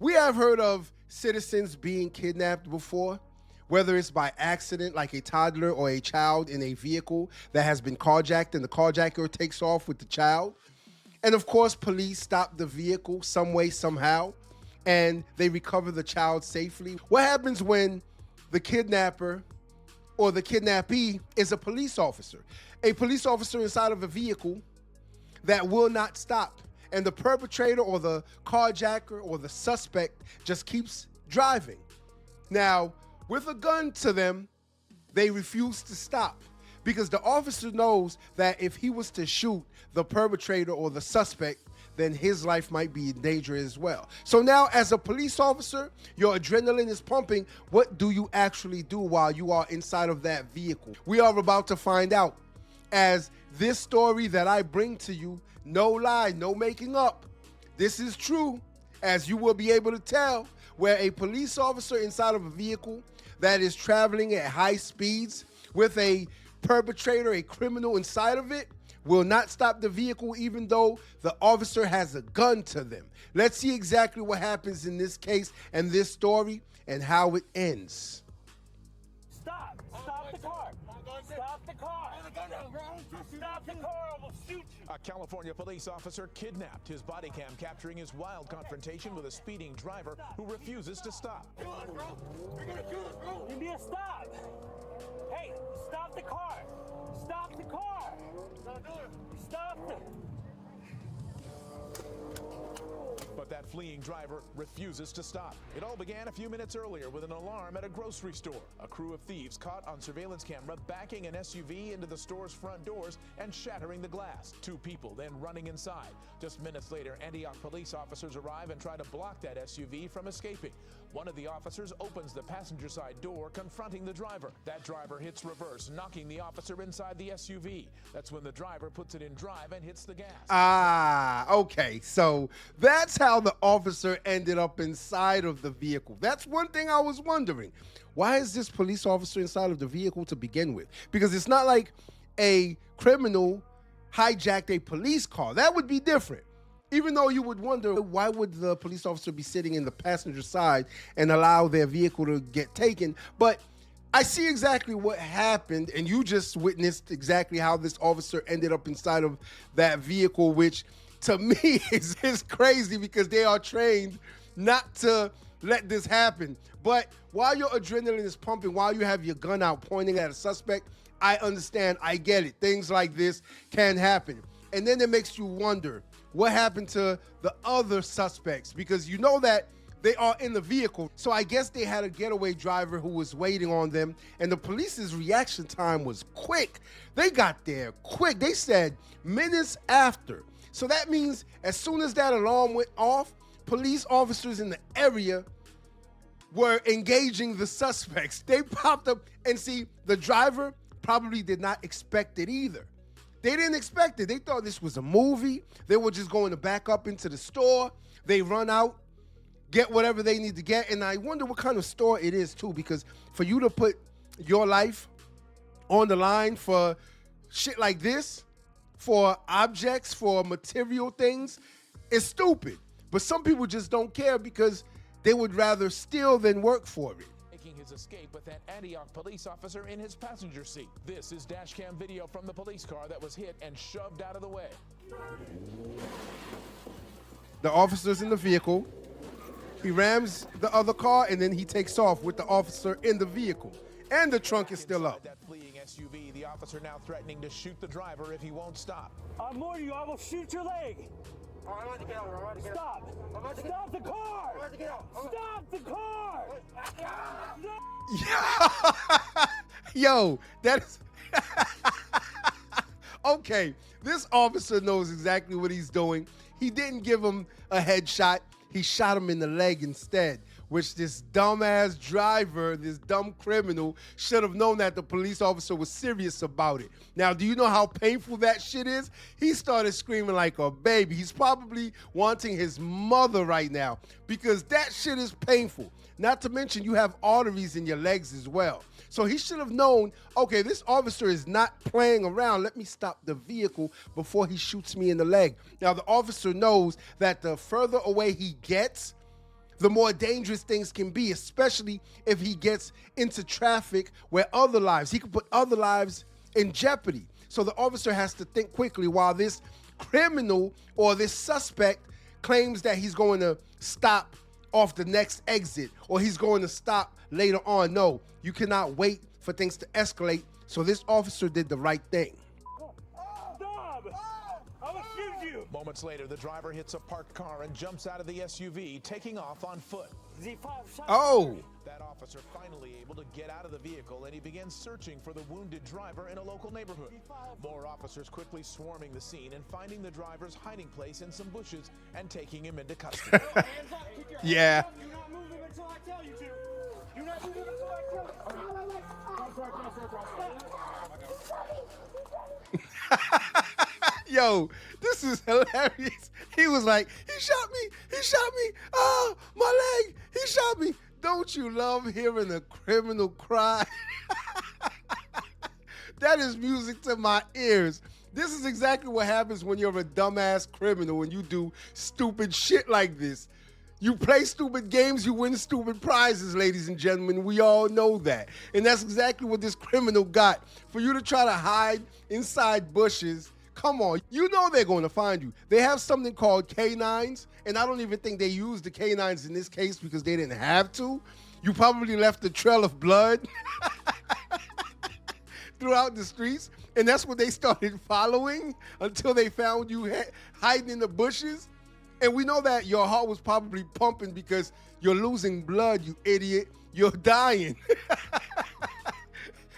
We have heard of citizens being kidnapped before, whether it's by accident, like a toddler or a child in a vehicle that has been carjacked and the carjacker takes off with the child. And of course, police stop the vehicle some way, somehow, and they recover the child safely. What happens when the kidnapper or the kidnappee is a police officer? A police officer inside of a vehicle that will not stop. And the perpetrator or the carjacker or the suspect just keeps driving. Now, with a gun to them, they refuse to stop because the officer knows that if he was to shoot the perpetrator or the suspect, then his life might be in danger as well. So now, as a police officer, your adrenaline is pumping. What do you actually do while you are inside of that vehicle? We are about to find out, as this story that I bring to you, no lie, no making up, this is true, as you will be able to tell, where a police officer inside of a vehicle that is traveling at high speeds with a perpetrator, a criminal inside of it, will not stop the vehicle even though the officer has a gun to them. Let's see exactly what happens in this case and this story and how it ends. Stop! Stop the car! Stop the car! Stop the car or we'll shoot you! A California police officer kidnapped, his body cam capturing his wild confrontation with a speeding driver who refuses to stop. Give me a stop! Hey, stop the car! Stop the car! Stop the... But that fleeing driver refuses to stop. It all began a few minutes earlier with an alarm at a grocery store. A crew of thieves caught on surveillance camera backing an SUV into the store's front doors and shattering the glass. Two people then running inside. Just minutes later, Antioch police officers arrive and try to block that SUV from escaping. One of the officers opens the passenger side door, confronting the driver. That driver hits reverse, knocking the officer inside the SUV. That's when the driver puts it in drive and hits the gas. Okay, so that's how the officer ended up inside of the vehicle. That's one thing I was wondering. Why is this police officer inside of the vehicle to begin with? Because it's not like a criminal hijacked a police car. That would be different. Even though you would wonder, why would the police officer be sitting in the passenger side and allow their vehicle to get taken? But I see exactly what happened, and you just witnessed exactly how this officer ended up inside of that vehicle, which to me is crazy because they are trained not to let this happen. But while your adrenaline is pumping, while you have your gun out pointing at a suspect, I understand, I get it. Things like this can happen. And then it makes you wonder, what happened to the other suspects? Because you know that they are in the vehicle. So I guess they had a getaway driver who was waiting on them, and the police's reaction time was quick. They got there quick. They said minutes after. So that means as soon as that alarm went off, police officers in the area were engaging the suspects. They popped up, and see, the driver probably did not expect it either. They didn't expect it. They thought this was a movie. They were just going to back up into the store. They run out, get whatever they need to get. And I wonder what kind of store it is too, because for you to put your life on the line for shit like this, for objects, for material things, is stupid. But some people just don't care because they would rather steal than work for it. Making his escape with that Antioch police officer in his passenger seat. This is dash cam video from the police car that was hit and shoved out of the way. The officer's in the vehicle. He rams the other car, and then he takes off with the officer in the vehicle. And the trunk is still up. That fleeing SUV, the officer now threatening to shoot the driver if he won't stop. I'm warning you, I will shoot your leg! I'm about to get out. I'm about to get out. Stop! I'm about to Stop the car! I'm about to get out. Stop the car! No! Yo, that is... Okay, this officer knows exactly what he's doing. He didn't give him a headshot. He shot him in the leg instead, which this dumbass driver, this dumb criminal, should have known that the police officer was serious about it. Now, do you know how painful that shit is? He started screaming like a baby. He's probably wanting his mother right now because that shit is painful. Not to mention you have arteries in your legs as well. So he should have known, okay, this officer is not playing around. Let me stop the vehicle before he shoots me in the leg. Now, the officer knows that the further away he gets, the more dangerous things can be, especially if he gets into traffic where he could put other lives in jeopardy. So the officer has to think quickly while this criminal or this suspect claims that he's going to stop off the next exit or he's going to stop later on. No, you cannot wait for things to escalate. So this officer did the right thing. Stop! I will shoot you! Moments later, the driver hits a parked car and jumps out of the SUV, taking off on foot. Oh! That officer finally able to get out of the vehicle, and he begins searching for the wounded driver in a local neighborhood. More officers quickly swarming the scene and finding the driver's hiding place in some bushes and taking him into custody. Yeah. You're not moving until I tell you to. You're not moving until I tell you. Yo, this is hilarious. He was like, he shot me, oh, my leg, he shot me. Don't you love hearing a criminal cry? That is music to my ears. This is exactly what happens when you're a dumbass criminal, when you do stupid shit like this. You play stupid games, you win stupid prizes, ladies and gentlemen. We all know that. And that's exactly what this criminal got. For you to try to hide inside bushes, come on, you know they're going to find you. They have something called canines, and I don't even think they used the canines in this case because they didn't have to. You probably left a trail of blood throughout the streets, and that's what they started following until they found you hiding in the bushes. And we know that your heart was probably pumping because you're losing blood, you idiot. You're dying.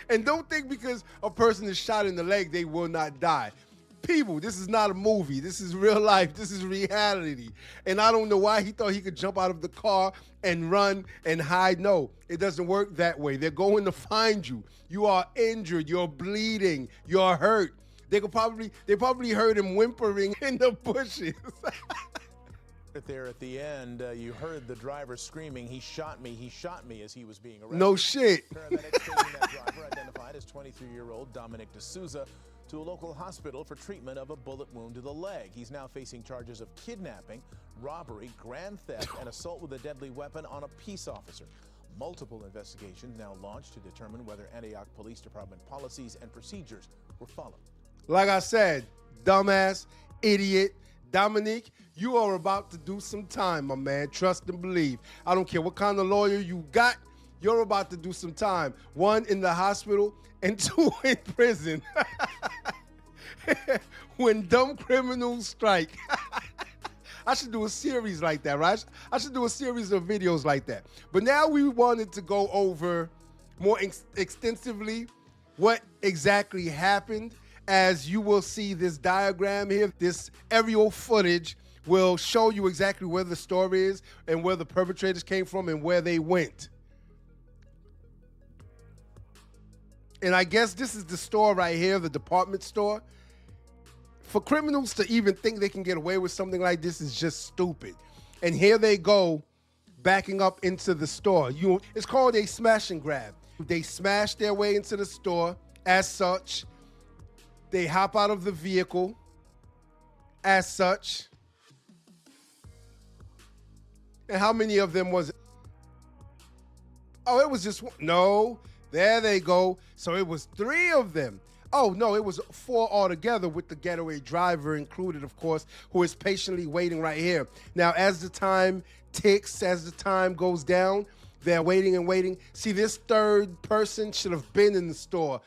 And don't think because a person is shot in the leg, they will not die. People, this is not a movie. This is real life. This is reality. And I don't know why he thought he could jump out of the car and run and hide. No, it doesn't work that way. They're going to find you. You are injured. You're bleeding. You're hurt. They probably heard him whimpering in the bushes. There at the end, you heard the driver screaming, he shot me," as he was being arrested. No shit. Paramedics taking that driver, identified as 23-year-old 𝗤𝗍𝗄𝗎𝗍, to a local hospital for treatment of a bullet wound to the leg. He's now facing charges of kidnapping, robbery, grand theft, and assault with a deadly weapon on a peace officer. Multiple investigations now launched to determine whether Antioch Police Department policies and procedures were followed. Like I said, dumbass, idiot, Dominique, you are about to do some time, my man. Trust and believe. I don't care what kind of lawyer you got, you're about to do some time. 1 in the hospital and 2 in prison. When dumb criminals strike. I should do a series like that, right? I should do a series of videos like that. But now we wanted to go over more extensively what exactly happened. As you will see this diagram here, this aerial footage will show you exactly where the store is and where the perpetrators came from and where they went. And I guess this is the store right here, the department store. For criminals to even think they can get away with something like this is just stupid. And here they go, backing up into the store. It's called a smash and grab. They smash their way into the store as such. They hop out of the vehicle as such. And how many of them was it? Oh, it was just one. No, there they go. So it was 3 of them. Oh, no, it was 4 altogether with the getaway driver included, of course, who is patiently waiting right here. Now, as the time ticks, as the time goes down, they're waiting and waiting. See, this 3rd person should have been in the store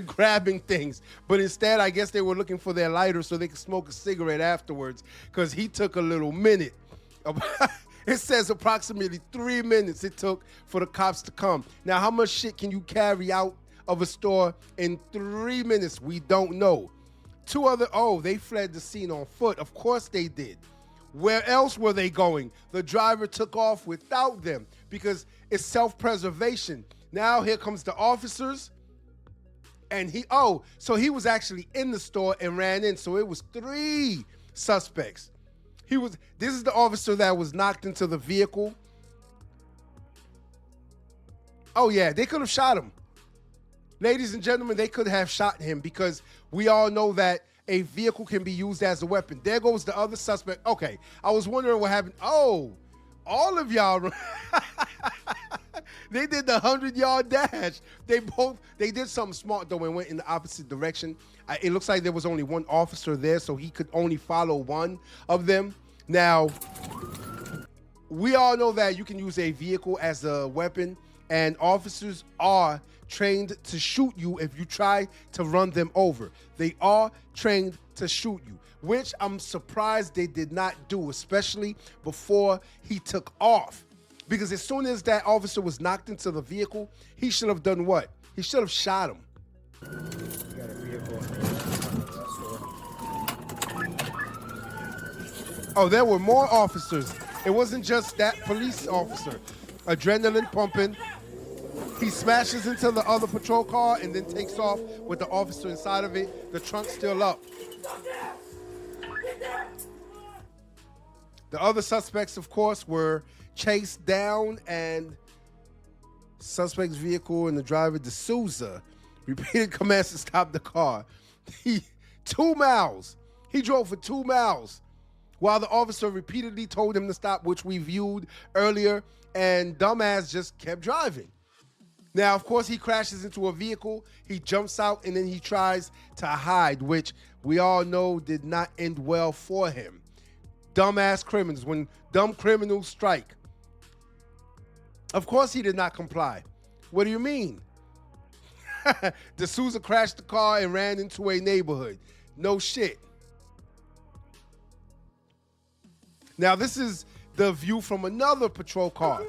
grabbing things. But instead, I guess they were looking for their lighter so they could smoke a cigarette afterwards because he took a little minute. It says approximately 3 minutes it took for the cops to come. Now, how much shit can you carry out of a store in 3 minutes? We don't know. 2 other, they fled the scene on foot. Of course they did. Where else were they going? The driver took off without them because it's self-preservation. Now here comes the officers. And so he was actually in the store and ran in. So it was 3 suspects. This is the officer that was knocked into the vehicle. Oh yeah, they could have shot him. Ladies and gentlemen, they could have shot him because we all know that a vehicle can be used as a weapon. There goes the other suspect. Okay, I was wondering what happened. Oh, all of y'all. They did the 100-yard dash. They did something smart though and went in the opposite direction. It looks like there was only one officer there, so he could only follow one of them. Now, we all know that you can use a vehicle as a weapon, and officers are trained to shoot you if you try to run them over. They are trained to shoot you, which I'm surprised they did not do, especially before he took off. Because as soon as that officer was knocked into the vehicle, he should have done what? He should have shot him. Oh, there were more officers. It wasn't just that police officer. Adrenaline pumping. He smashes into the other patrol car and then takes off with the officer inside of it. The trunk's still up. The other suspects, of course, were chased down, and suspect's vehicle and the driver, 𝗢𝗍𝗳𝗏, repeated commands to stop the car. 2 miles. He drove for 2 miles while the officer repeatedly told him to stop, which we viewed earlier, and dumbass just kept driving. Now, of course, he crashes into a vehicle, he jumps out, and then he tries to hide, which we all know did not end well for him. Dumbass criminals, when dumb criminals strike. Of course he did not comply. What do you mean? 𝗢𝗍𝗳𝗏 crashed the car and ran into a neighborhood. No shit. Now this is the view from another patrol car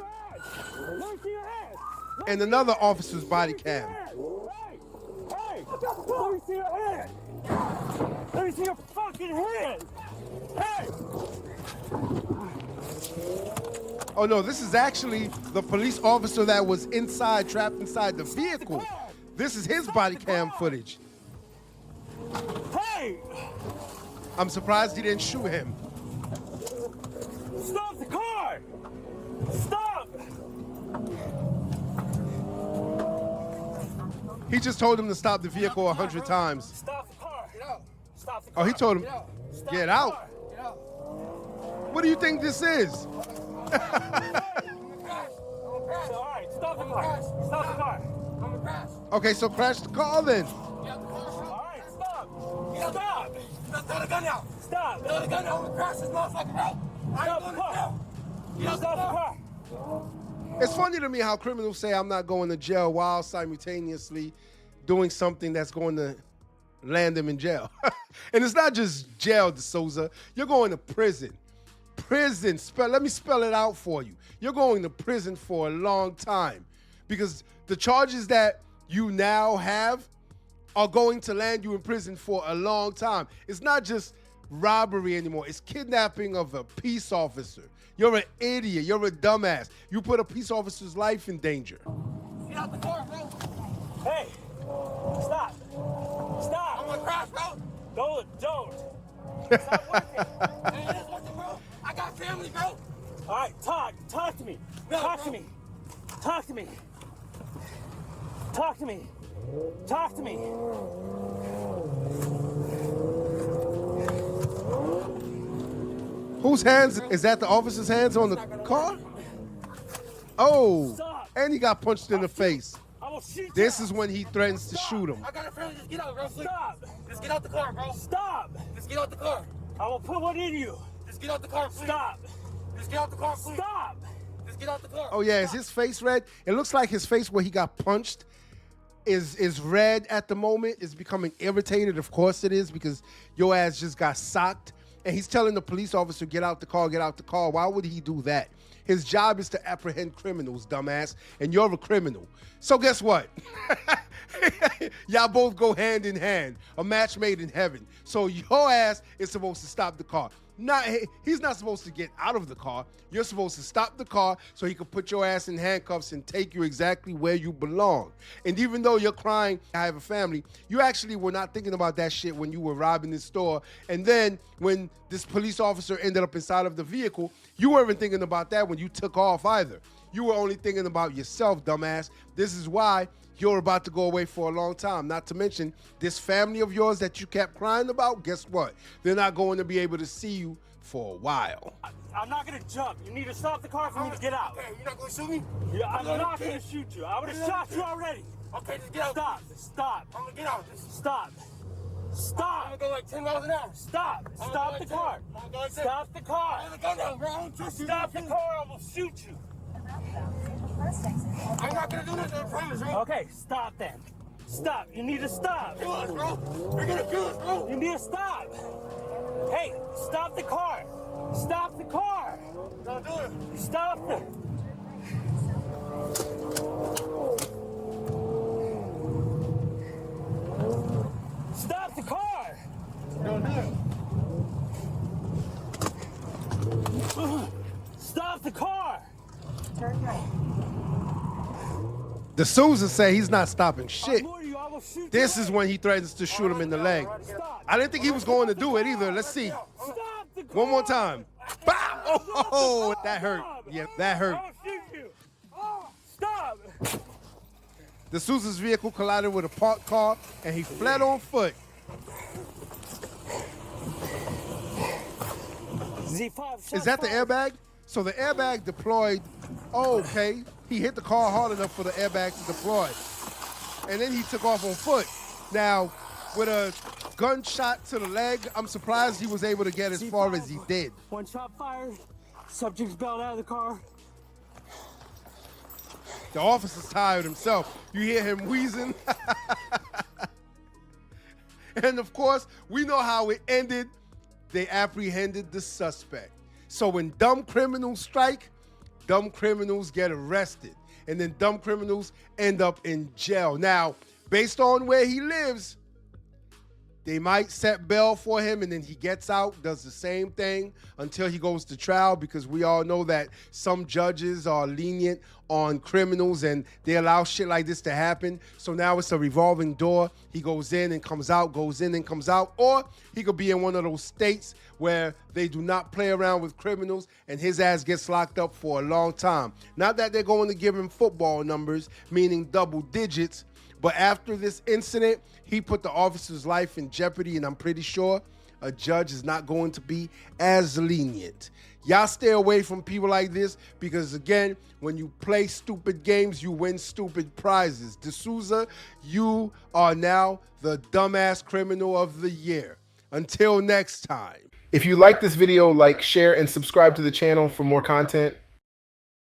and another officer's body cam. Hey! Let me see your hand! Let me see your fucking hand! Hey! Oh no, this is actually the police officer that was inside, trapped inside the vehicle. This is his body cam footage. Hey! I'm surprised he didn't shoot him. Stop the car! Stop! He just told him to stop the vehicle 100 times. Stop the car! Get out! Stop the car! Oh, he told him, get out. Get out! What do you think this is? All right, stop the car! Stop the car! I'm gonna crash. Okay, so crash the car then. All right, stop! Stop! Throw the gun out! Stop! Throw the gun out! I'm gonna crash this motherfucker out! Stop the car! Stop the car! It's funny to me how criminals say I'm not going to jail while simultaneously doing something that's going to land them in jail. And it's not just jail, 𝗢𝗍𝗳𝗏. You're going to prison. Prison. Let me spell it out for you. You're going to prison for a long time because the charges that you now have are going to land you in prison for a long time. It's not just robbery anymore. It's kidnapping of a peace officer. You're an idiot. You're a dumbass. You put a peace officer's life in danger. Get out the car, bro. Hey, stop. Stop. I'm gonna crash, bro. Don't. Stop working. Hey, it's working, bro. I got family, bro. All right, talk to me. No, talk to me. Talk to me. Talk to me. Talk to me. Whose hands? Is that the officer's hands on the car? Oh, and he got punched in the face. This is when he threatens to shoot him. I got a friend. Just get out, bro. Stop. Just get out the car, bro. Stop. Just get out the car. I will put one in you. Just get out the car, please. Stop. Just get out the car, please. Stop. Just get out the car. Oh yeah, is his face red? It looks like his face where he got punched is red at the moment. It's becoming irritated. Of course it is, because your ass just got socked. And he's telling the police officer, get out the car, get out the car. Why would he do that? His job is to apprehend criminals, dumbass, and you're a criminal. So guess what? Y'all both go hand in hand, a match made in heaven. So your ass is supposed to stop the car. He's not supposed to get out of the car. You're supposed to stop the car so he can put your ass in handcuffs and take you exactly where you belong. And even though you're crying, I have a family, you actually were not thinking about that shit when you were robbing this store. And then when this police officer ended up inside of the vehicle, you weren't thinking about that when you took off either. You were only thinking about yourself, dumbass. This is why you're about to go away for a long time. Not to mention, this family of yours that you kept crying about, guess what? They're not going to be able to see you for a while. I'm not gonna jump. You need to stop the car for me to get out. Okay, you're not gonna shoot me? Yeah, I'm not gonna shoot you. I would have shot you already. Okay, just get out. Stop. Stop. I'm gonna get out. Just Stop. I'm Stop. gonna go like 10 miles an hour. Stop. I'm Stop gonna the go car. like 10. I'm gonna go like 10. Stop the car. I'm gonna go now, bro. I don't trust you. Stop the car. I will shoot you. I'm not gonna do this, I promise, bro. Okay, stop then. Stop. You need to stop. Kill us, bro. You're gonna kill us, bro. You need to stop. Hey, stop the car. Stop the car. Don't do it. Stop it. Stop the car. Don't do it. Stop the car. Turn right. The Sousa say he's not stopping shit. I will shoot you. This is when he threatens to shoot him in the leg. Stop. I didn't think he was going to do it either. Let's see. Stop the car. One more time. Bow! Oh, that hurt. Yeah, that hurt. I will shoot you. Oh, stop. The Sousa's vehicle collided with a parked car and he fled on foot. Z5. Is that the airbag? So the airbag deployed. Oh, okay. He hit the car hard enough for the airbag to deploy. And then he took off on foot. Now, with a gunshot to the leg, I'm surprised he was able to get as far as he did. One shot fired. Subject's bailed out of the car. The officer's tired himself. You hear him wheezing. And of course, we know how it ended. They apprehended the suspect. So when dumb criminals strike, dumb criminals get arrested. And then dumb criminals end up in jail. Now, based on where he lives, they might set bail for him and then he gets out, does the same thing until he goes to trial, because we all know that some judges are lenient on criminals and they allow shit like this to happen. So now it's a revolving door. He goes in and comes out, goes in and comes out. Or he could be in one of those states where they do not play around with criminals and his ass gets locked up for a long time. Not that they're going to give him football numbers, meaning double digits, but after this incident, he put the officer's life in jeopardy, and I'm pretty sure a judge is not going to be as lenient. Y'all stay away from people like this because, again, when you play stupid games, you win stupid prizes. 𝗣cie, you are now the dumbass criminal of the year. Until next time. If you like this video, like, share, and subscribe to the channel for more content.